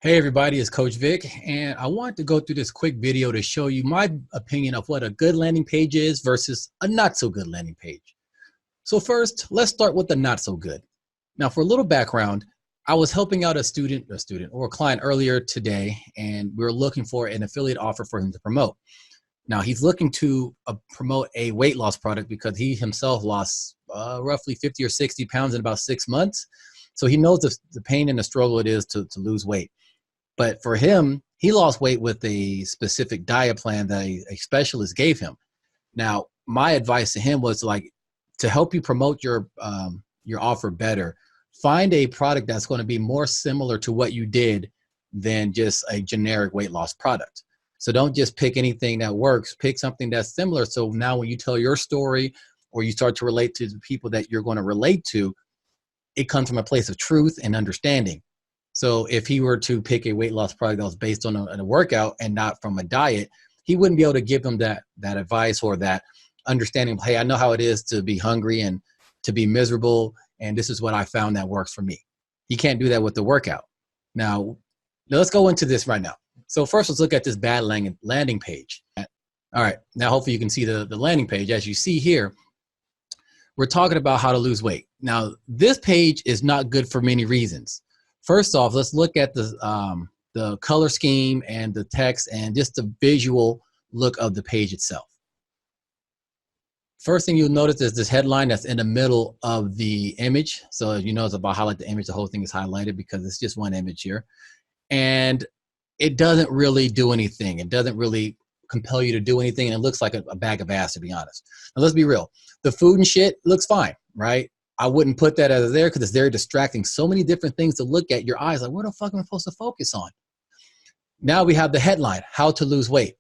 Hey everybody, it's Coach Vic, and I want to go through this quick video to show you my opinion of what a good landing page is versus a not so good landing page. So first, let's start with the not so good. Now, for a little background, I was helping out a student or a client earlier today, and we were looking for an affiliate offer for him to promote. Now, he's looking to promote a weight loss product because he himself lost roughly 50 or 60 pounds in about 6 months. So he knows the pain and the struggle it is to lose weight. But for him, he lost weight with a specific diet plan that a specialist gave him. Now, my advice to him was like, to help you promote your offer better, find a product that's going to be more similar to what you did than just a generic weight loss product. So don't just pick anything that works. Pick something that's similar. So now when you tell your story or you start to relate to the people that you're going to relate to, it comes from a place of truth and understanding. So if he were to pick a weight loss product that was based on a workout and not from a diet, he wouldn't be able to give them that advice or that understanding of, hey, I know how it is to be hungry and to be miserable, and this is what I found that works for me. He can't do that with the workout. Now let's go into this right now. So first, let's look at this bad landing page. All right, now hopefully you can see the landing page. As you see here, we're talking about how to lose weight. Now, this page is not good for many reasons. First off, let's look at the color scheme and the text and just the visual look of the page itself. First thing you'll notice is this headline that's in the middle of the image. So as you know, it's about highlight the image. The whole thing is highlighted because it's just one image here. And it doesn't really do anything. It doesn't really compel you to do anything. And it looks like a bag of ass, to be honest. Now, let's be real. The food and shit looks fine, right? I wouldn't put that as there because it's very distracting. So many different things to look at. Your eyes like, what the fuck am I supposed to focus on? Now we have the headline, how to lose weight.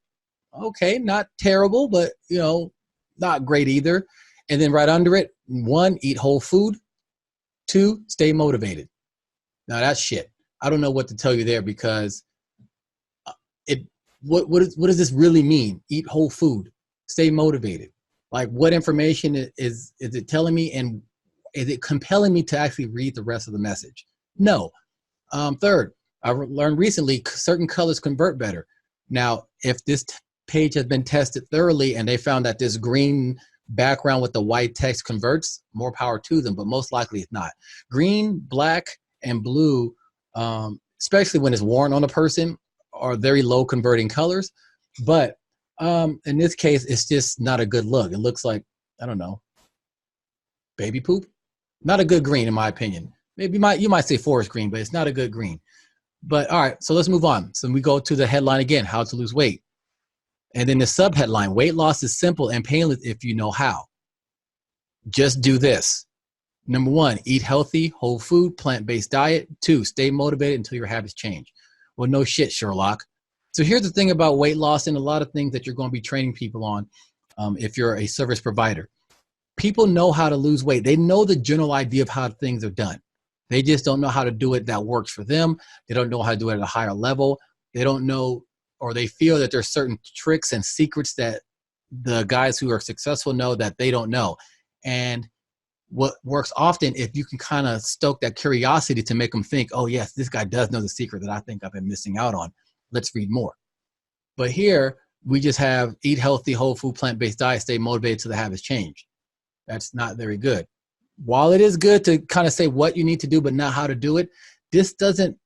Okay, not terrible, but not great either. And then right under it, 1, eat whole food. 2, stay motivated. Now that's shit. I don't know what to tell you there because what does this really mean? Eat whole food, stay motivated. Like, what information is it telling me, and is it compelling me to actually read the rest of the message? No. Third, I learned recently certain colors convert better. Now, if this page has been tested thoroughly and they found that this green background with the white text converts, more power to them, but most likely it's not. Green, black, and blue, especially when it's worn on a person, are very low converting colors. But in this case, it's just not a good look. It looks like, I don't know, baby poop. Not a good green, in my opinion. Maybe you might say forest green, but it's not a good green. But all right, so let's move on. So we go to the headline again, how to lose weight. And then the subheadline, weight loss is simple and painless if you know how. Just do this. Number 1, eat healthy, whole food, plant-based diet. 2, stay motivated until your habits change. Well, no shit, Sherlock. So here's the thing about weight loss and a lot of things that you're going to be training people on if you're a service provider. People know how to lose weight. They know the general idea of how things are done. They just don't know how to do it that works for them. They don't know how to do it at a higher level. They don't know, or they feel that there's certain tricks and secrets that the guys who are successful know that they don't know. And what works often, if you can kind of stoke that curiosity to make them think, oh yes, this guy does know the secret that I think I've been missing out on. Let's read more. But here we just have eat healthy, whole food, plant-based diet, stay motivated till the habits change. That's not very good. While it is good to kind of say what you need to do, but not how to do it, this doesn't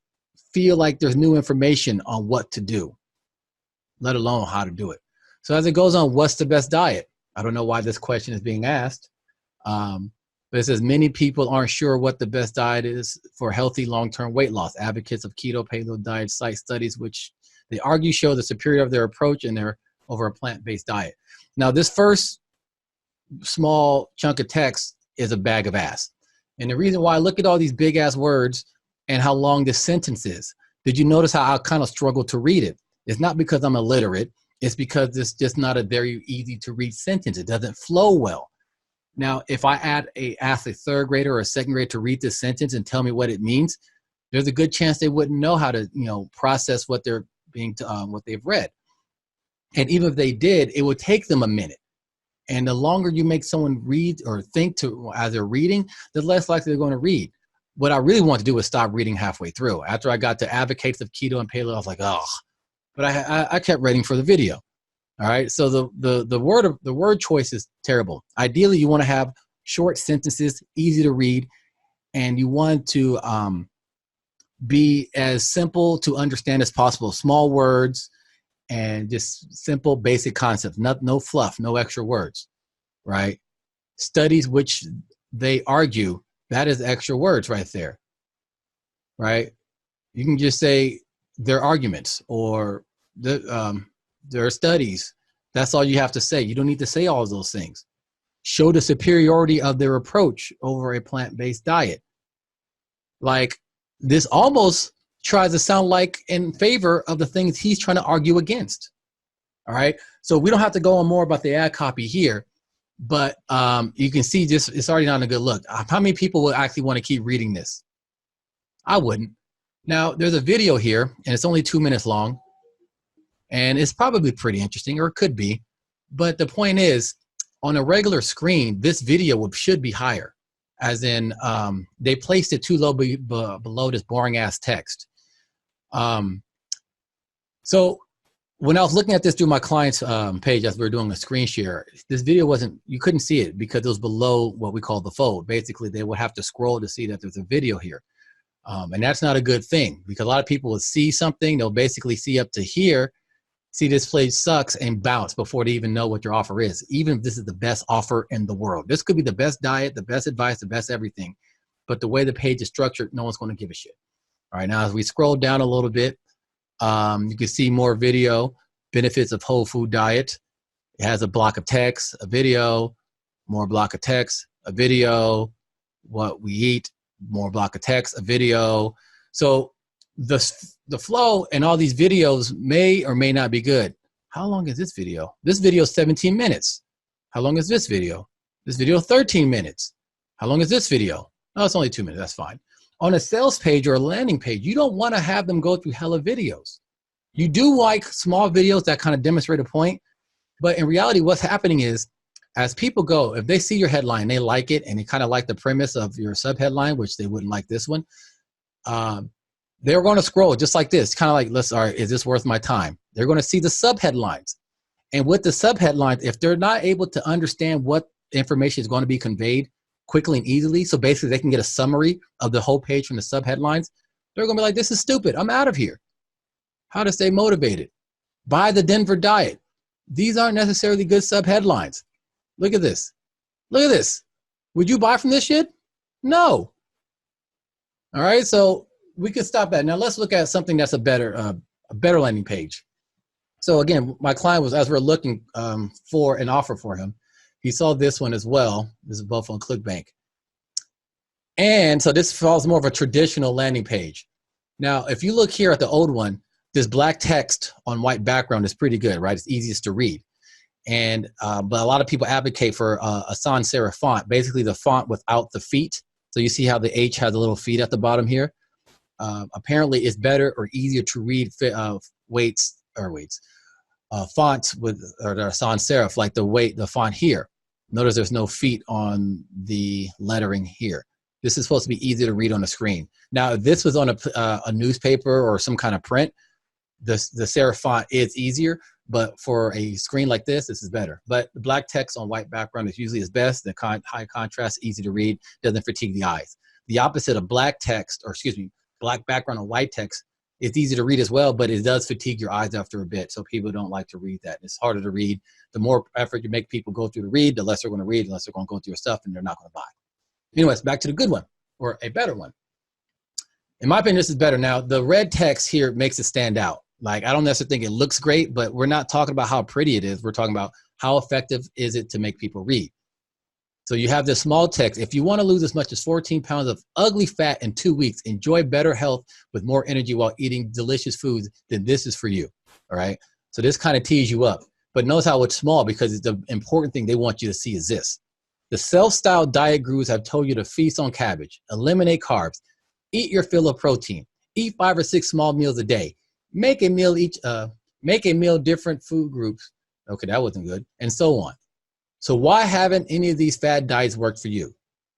feel like there's new information on what to do, let alone how to do it. So as it goes on, what's the best diet? I don't know why this question is being asked. But it says many people aren't sure what the best diet is for healthy long-term weight loss. Advocates of keto paleo diet cite studies which they argue show the superiority of their approach and their over a plant-based diet. Now, this first small chunk of text is a bag of ass. And the reason why, look at all these big ass words and how long this sentence is. Did you notice how I kind of struggled to read it? It's not because I'm illiterate. It's because it's just not a very easy to read sentence. It doesn't flow well. Now, if I ask a third grader or a second grader to read this sentence and tell me what it means, there's a good chance they wouldn't know how to, process what they're what they've read. And even if they did, it would take them a minute. And the longer you make someone read or think as they're reading, the less likely they're going to read. what I really wanted to do was stop reading halfway through. After I got to advocates of keto and paleo, I was like, oh, but I kept reading for the video. All right. So the word choice is terrible. Ideally, you want to have short sentences, easy to read, and you want to be as simple to understand as possible. Small words and just simple, basic concepts. No fluff, no extra words. Right. Studies which they argue that is extra words right there. Right. You can just say their arguments or their studies. That's all you have to say. You don't need to say all of those things. Show the superiority of their approach over a plant-based diet. Like, this almost tries to sound like in favor of the things he's trying to argue against. All right. So we don't have to go on more about the ad copy here, but you can see just it's already not a good look. How many people would actually want to keep reading this? I wouldn't. Now, there's a video here, and it's only 2 minutes long, and it's probably pretty interesting, or it could be. But the point is, on a regular screen, this video should be higher, as in they placed it too low below this boring-ass text. So when I was looking at this through my client's page as we were doing a screen share, this video you couldn't see it because it was below what we call the fold. Basically, they would have to scroll to see that there's a video here. And that's not a good thing because a lot of people will see something, they'll basically see up to here, see this place sucks and bounce before they even know what your offer is. Even if this is the best offer in the world. This could be the best diet, the best advice, the best everything. But the way the page is structured, no one's going to give a shit. All right, now as we scroll down a little bit, you can see more video, benefits of whole food diet. It has a block of text, a video, more block of text, a video, what we eat, more block of text, a video. So the flow and all these videos may or may not be good. How long is this video? This video is 17 minutes. How long is this video? This video is 13 minutes. How long is this video? Oh, it's only 2 minutes. That's fine. On a sales page or a landing page, you don't want to have them go through hella videos. You do like small videos that kind of demonstrate a point, but in reality, what's happening is as people go, if they see your headline, they like it, and they kind of like the premise of your subheadline, which they wouldn't like this one, they're going to scroll just like this, kind of like, all right, is this worth my time? They're going to see the subheadlines. And with the subheadlines, if they're not able to understand what information is going to be conveyed quickly and easily, so basically they can get a summary of the whole page from the subheadlines, they're going to be like, this is stupid. I'm out of here. How to stay motivated. Buy the Denver diet. These aren't necessarily good subheadlines. Look at this. Look at this. Would you buy from this shit? No. All right, so we could stop that. Now let's look at something that's a better landing page. So again, my client was, as we're looking for an offer for him, he saw this one as well. This is both on ClickBank. And so this falls more of a traditional landing page. Now, if you look here at the old one, this black text on white background is pretty good, right? It's easiest to read. And but a lot of people advocate for a sans serif font, basically the font without the feet. So you see how the H has a little feet at the bottom here. Apparently, it's better or easier to read fonts with or sans serif, like the font here. Notice there's no feet on the lettering here. This is supposed to be easy to read on the screen. Now, if this was on a newspaper or some kind of print, the serif font is easier, but for a screen like this is better. But the black text on white background is usually best. The high contrast, easy to read, doesn't fatigue the eyes. The opposite of black text, black background on white text, it's easy to read as well, but it does fatigue your eyes after a bit. So people don't like to read that. It's harder to read. The more effort you make people go through to read, the less they're going to read, the less they're going to go through your stuff, and they're not going to buy. Anyways, back to the good one, or a better one. In my opinion, this is better. Now, the red text here makes it stand out. Like, I don't necessarily think it looks great, but we're not talking about how pretty it is. We're talking about how effective is it to make people read. So you have this small text. If you want to lose as much as 14 pounds of ugly fat in 2 weeks, enjoy better health with more energy while eating delicious foods, then this is for you. All right. So this kind of tees you up. But notice how it's small, because the important thing they want you to see is this. The self-styled diet gurus have told you to feast on cabbage, eliminate carbs, eat your fill of protein, eat 5 or 6 small meals a day, make a meal different food groups. Okay, that wasn't good. And so on. So why haven't any of these fad diets worked for you?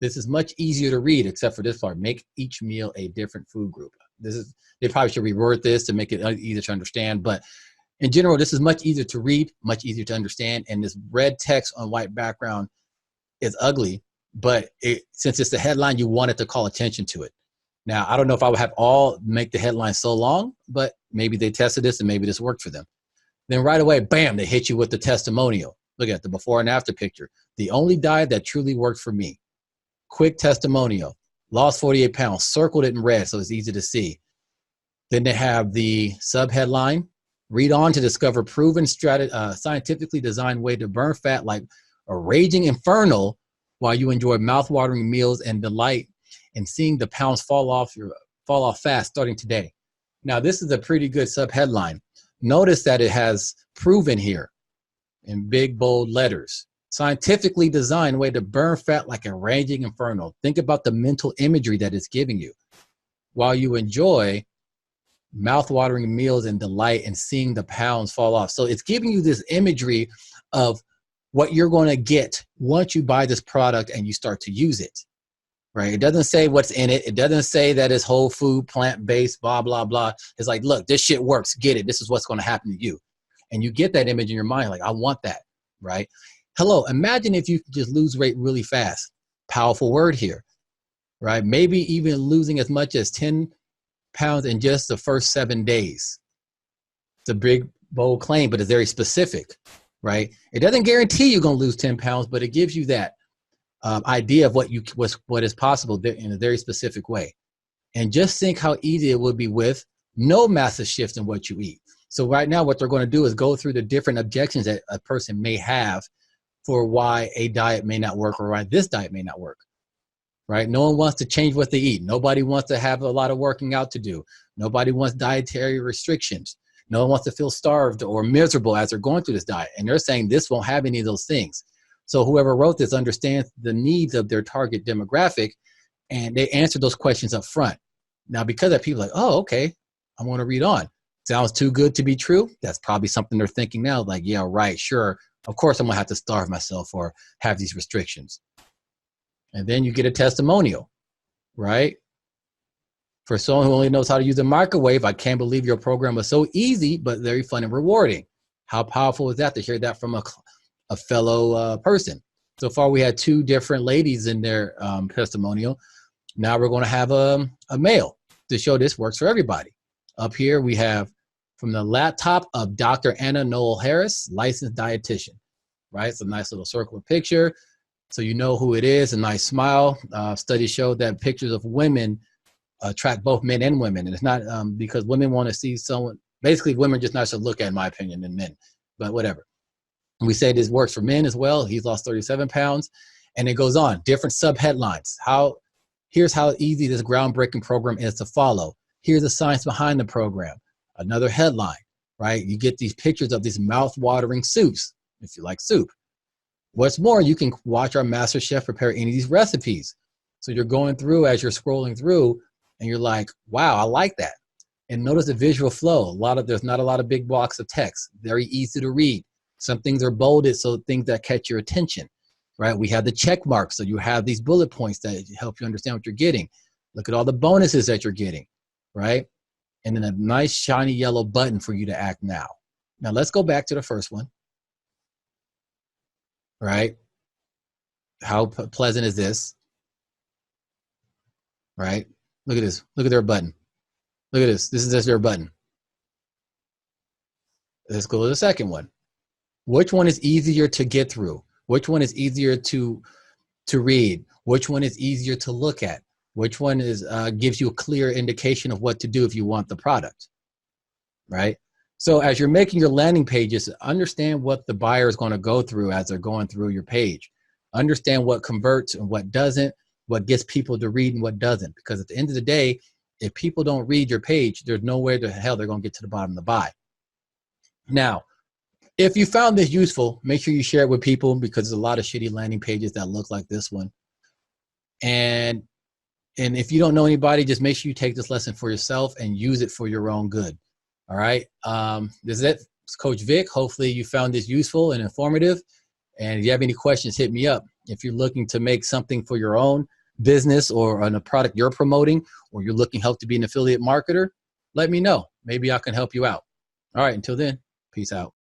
This is much easier to read, except for this part. Make each meal a different food group. They probably should reword this to make it easier to understand. But in general, this is much easier to read, much easier to understand. And this red text on white background is ugly, but since it's the headline, you want it to call attention to it. Now, I don't know if I would have make the headline so long, but maybe they tested this and maybe this worked for them. Then right away, bam, they hit you with the testimonial. Look at the before and after picture. The only diet that truly worked for me. Quick testimonial. Lost 48 pounds. Circled it in red so it's easy to see. Then they have the subheadline. Read on to discover proven scientifically designed way to burn fat like a raging inferno while you enjoy mouth-watering meals and delight in seeing the pounds fall off fast starting today. Now, this is a pretty good subheadline. Notice that it has proven here in big, bold letters. Scientifically designed way to burn fat like a raging inferno. Think about the mental imagery that it's giving you while you enjoy mouth-watering meals and delight in seeing the pounds fall off. So it's giving you this imagery of what you're going to get once you buy this product and you start to use it, right? It doesn't say what's in it. It doesn't say that it's whole food, plant-based, blah, blah, blah. It's like, look, this shit works. Get it. This is what's going to happen to you. And you get that image in your mind, like, I want that, right? Hello, imagine if you could just lose weight really fast. Powerful word here, right? Maybe even losing as much as 10 pounds in just the first 7 days. It's a big, bold claim, but it's very specific, right? It doesn't guarantee you're going to lose 10 pounds, but it gives you that idea of what is possible in a very specific way. And just think how easy it would be with no massive shift in what you eat. So right now, what they're going to do is go through the different objections that a person may have for why a diet may not work or why this diet may not work, right? No one wants to change what they eat. Nobody wants to have a lot of working out to do. Nobody wants dietary restrictions. No one wants to feel starved or miserable as they're going through this diet. And they're saying this won't have any of those things. So whoever wrote this understands the needs of their target demographic, and they answer those questions up front. Now, because of people like, oh, okay, I want to read on. Sounds too good to be true. That's probably something they're thinking now, like, yeah, right, sure. Of course, I'm going to have to starve myself or have these restrictions. And then you get a testimonial, right? For someone who only knows how to use a microwave, I can't believe your program was so easy, but very fun and rewarding. How powerful is that to hear that from a fellow person? So far, we had 2 different ladies in their testimonial. Now we're going to have a male to show this works for everybody. Up here, we have from the laptop of Dr. Anna Noel Harris, licensed dietitian, right? It's a nice little circular picture. So you know who it is, a nice smile. Studies show that pictures of women attract both men and women. And it's not because women want to see someone, basically women just not to look at, in my opinion, than men, but whatever. And we say this works for men as well. He's lost 37 pounds. And it goes on, different sub-headlines. Here's how easy this groundbreaking program is to follow. Here's the science behind the program. Another headline, right? You get these pictures of these mouth-watering soups, if you like soup. What's more, you can watch our master chef prepare any of these recipes. So you're going through as you're scrolling through, and you're like, wow, I like that. And notice the visual flow. There's not a lot of big blocks of text. Very easy to read. Some things are bolded, so things that catch your attention, right? We have the check marks, so you have these bullet points that help you understand what you're getting. Look at all the bonuses that you're getting, right? And then a nice shiny yellow button for you to act now. Now let's go back to the first one, right? How pleasant is this, right? Look at this. Look at their button. Look at this. This is just their button. Let's go to the second one. Which one is easier to get through? Which one is easier to read? Which one is easier to look at? Which one gives you a clear indication of what to do if you want the product, right? So as you're making your landing pages, understand what the buyer is going to go through as they're going through your page. Understand what converts and what doesn't, what gets people to read and what doesn't. Because at the end of the day, if people don't read your page, there's nowhere the hell they're going to get to the bottom of the buy. Now, if you found this useful, make sure you share it with people, because there's a lot of shitty landing pages that look like this one. And if you don't know anybody, just make sure you take this lesson for yourself and use it for your own good. All right. This is it. It's Coach Vic. Hopefully you found this useful and informative. And if you have any questions, hit me up. If you're looking to make something for your own business or on a product you're promoting, or you're looking help to be an affiliate marketer, let me know. Maybe I can help you out. All right, until then, peace out.